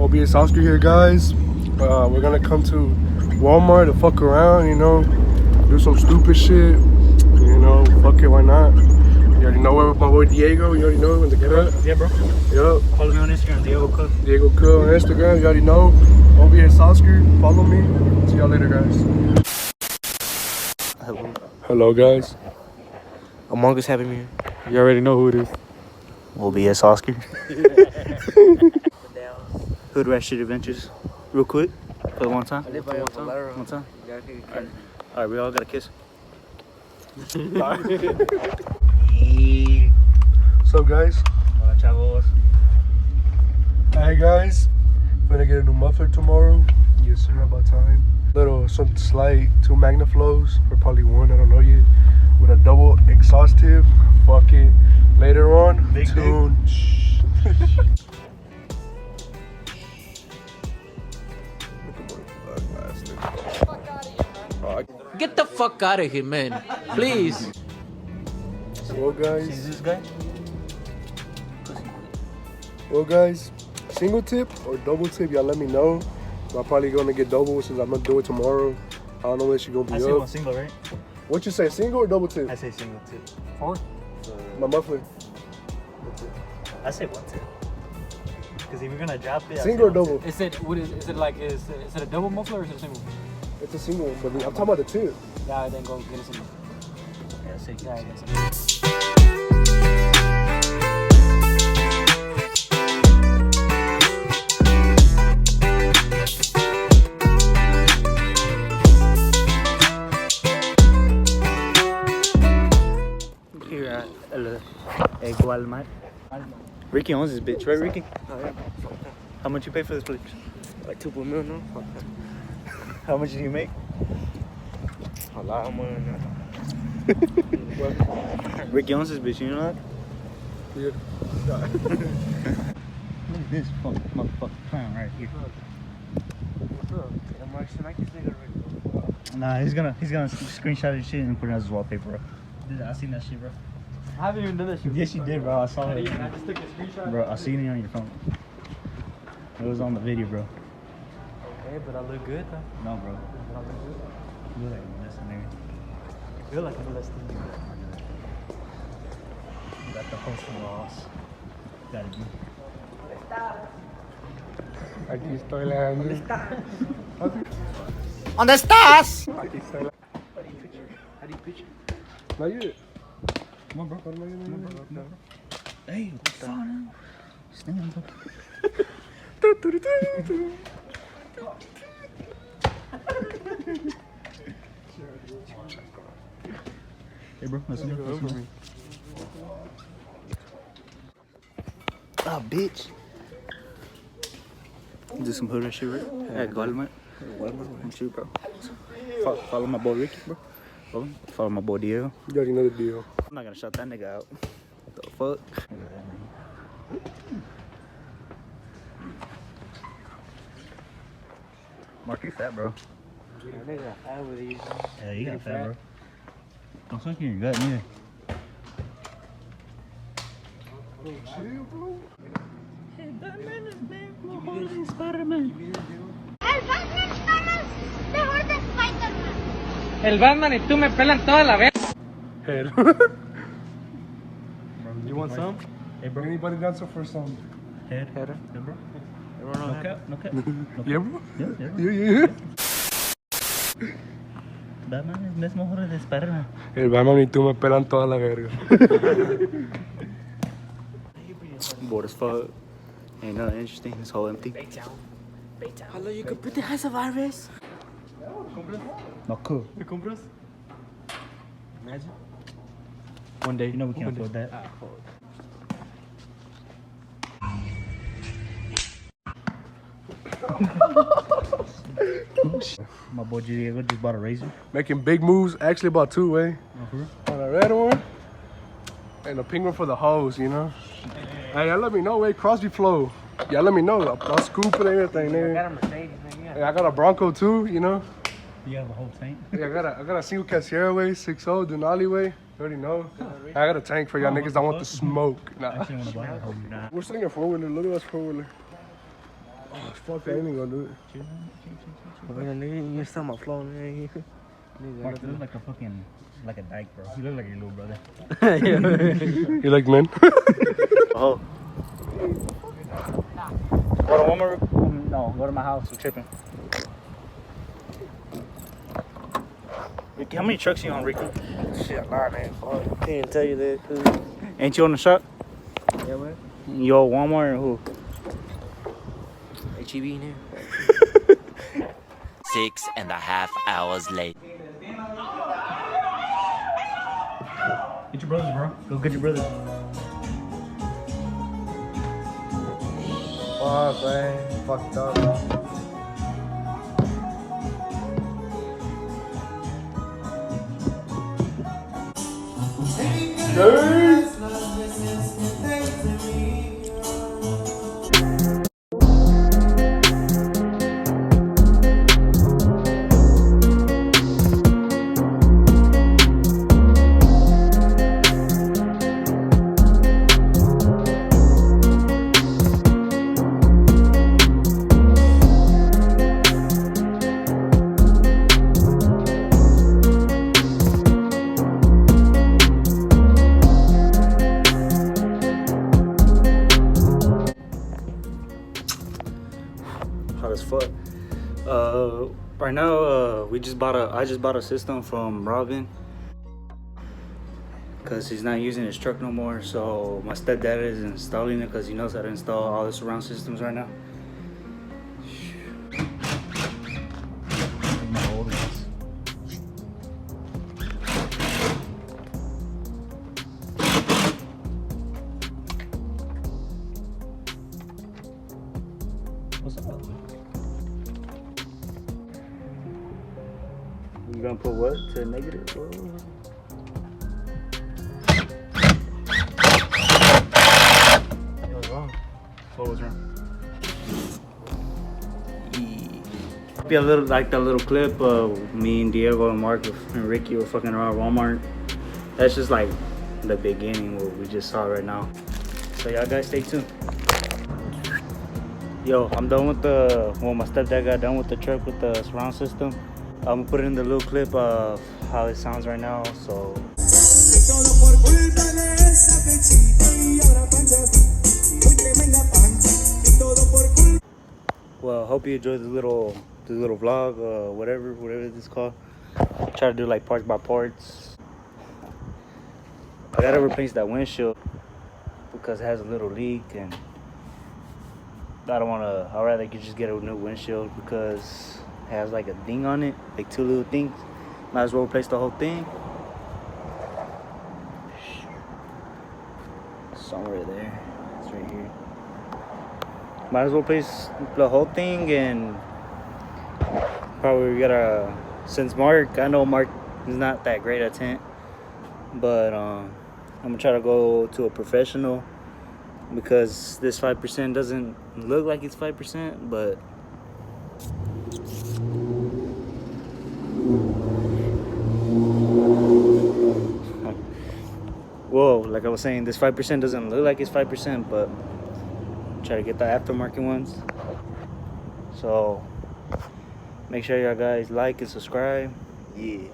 OBS Oscar here, guys. We're gonna come to Walmart to fuck around, you know, do some stupid shit, you know, fuck it, why not? You already know where my boy Diego, you already know him in the cut. Yeah, bro. Yup. Follow me on Instagram, Diego Cook. Diego Cook on Instagram, you already know. OBS Oscar, follow me. See y'all later, guys. Hello. Hello, guys. Among Us Happy Meal. You already know who it is. OBS Oscar. Hood Rat Shit Adventures. Real quick. For the one time. One time. Alright, we all got a kiss. So, guys. Hola, chavos. Hey, guys. Gonna get a new muffler tomorrow. Yes, sir, about time. Some slight 2 Magnaflows, or probably 1, I don't know yet. With a double exhaust tip. Fuck it. Later on, tune. Get the fuck out of here, man. Please. Well, guys. Is this guy? Well, guys, single tip or double tip, y'all let me know. I'm probably gonna get double since I'm gonna do it tomorrow. I don't know when she's gonna be I up. say one single, right? What you say, single or double tip? I say single tip. My muffler. I say one tip. Because if you're gonna drop it, Single or double? Is it a double muffler or is it a single? It's a single one, but I'm talking about the tip. Yeah, then go get a single. Yeah, I say Yeah, I single. guess. Here at Ghetto Walmart. Ricky owns this bitch, right, Ricky? Oh, yeah. How much you pay for this place? Like 2 million, no? Fuck that. How much do you make? A lot more than that. Ricky owns this bitch, you know that? Yeah. Look at this motherfucking clown right here. What's up? I'm actually like this nigga right now. Nah, he's gonna screenshot his shit and put it as his wallpaper, bro. Dude, I seen that shit, bro. I haven't even done that shit. Yes, you did, bro. I saw it. I just took a screenshot. Bro, I seen it on your phone. It was on the video, bro. Okay, but I look good, though. No, bro. But I look good. You look like a mess in there. I feel like I'm less than you. You got the host of loss. Got it, dude. Aquí estoy, Leandro. ¿Dónde estás? Aquí estoy. How do you picture? Not yet. Come on, bro. Come on, bro. Hey, what the fuck, man? Stand up. Hey, bro. Listen up. Ah, bitch. Do some hood shit, right? At Walmart. I'm sure, bro. Follow my boy Ricky, bro. Follow my boy Diego. You already know the deal. I'm not gonna shut that nigga out. What the fuck? Mark, you fat, bro. Nigga, I with these. Yeah, you got fat, bro. Don't suck in your gut, neither. Chill, bro. El Batman está más mejor de Spider-Man. El Batman y tú me pelan toda la vez. Head. You want some? Hey, bro. Anybody got some for some? Head. Yeah, bro. No cap. No cap. Yeah, bro? Yeah. Yeah. Batman es mejor de Spider-Man. El Batman y tú me pelan toda la verga. Bored as fuck. Ain't nothing interesting. It's all empty. Hello, you could put the house of virus. No, cool. ¿Me compras? Imagine. One day. You know we can't afford that. My boy Diego just bought a razor. Making big moves. Actually, about 2, eh? Uh-huh. On a red one and a pink one for the hose, you know? Hey, y'all let me know, eh? Crosby flow. Y'all let me know. I'll scoop it and everything, I nigga. got a Mercedes, nigga. Hey, I got a Bronco too, you know? You have a whole tank? Yeah, I got a single cat Sierra way, 6.0 Denali way. You already know. I got a tank for y'all niggas that want the smoke. I Nah. actually want to buy a whole. Nah. We're sitting in 4-wheeler. Look at us 4-wheeler. Oh, fuck, I ain't even gonna do it. You still my flow, man. Mark, you look like a fucking, like a dyke, bro. You look like your little brother. You like men? Oh. Go to Walmart? No, go to my house. I'm tripping. Ricky, how many trucks you on, Ricky? Shit, a lot, man. Fuck. Can't tell you that. Ain't you on the shop? Yeah, man. You on Walmart or who? HEB in here. 6.5 hours later. Get your brothers, bro. Go get your brothers. Fuck, man. Fucked up. Hot as fuck. Right now, I just bought a system from Robin because he's not using his truck no more. So my stepdad is installing it because he knows how to install all the surround systems right now. My old ones. What's up? You gonna put what to negative? What's wrong? What was wrong? Be a little like that little clip of me and Diego and Mark and Ricky were fucking around Walmart. That's just like the beginning, what we just saw right now. So y'all guys stay tuned. Yo, I'm done with my stepdad got done with the truck with the surround system. I'm gonna put in the little clip of how it sounds right now, so. Well, hope you enjoyed the little vlog, whatever this is called. Try to do like parts by parts. I gotta replace that windshield because it has a little leak, and I'd rather just get a new windshield because it has like a ding on it, like 2 little things. Might as well replace the whole thing. Somewhere there, it's right here. Might as well replace the whole thing, and probably gotta, since I know Mark is not that great at tint, but I'm gonna try to go to a professional because this 5% doesn't look like it's 5%, but whoa, like I was saying, this 5% doesn't look like it's 5%, but try to get the aftermarket ones. So make sure y'all guys like and subscribe. Yeah.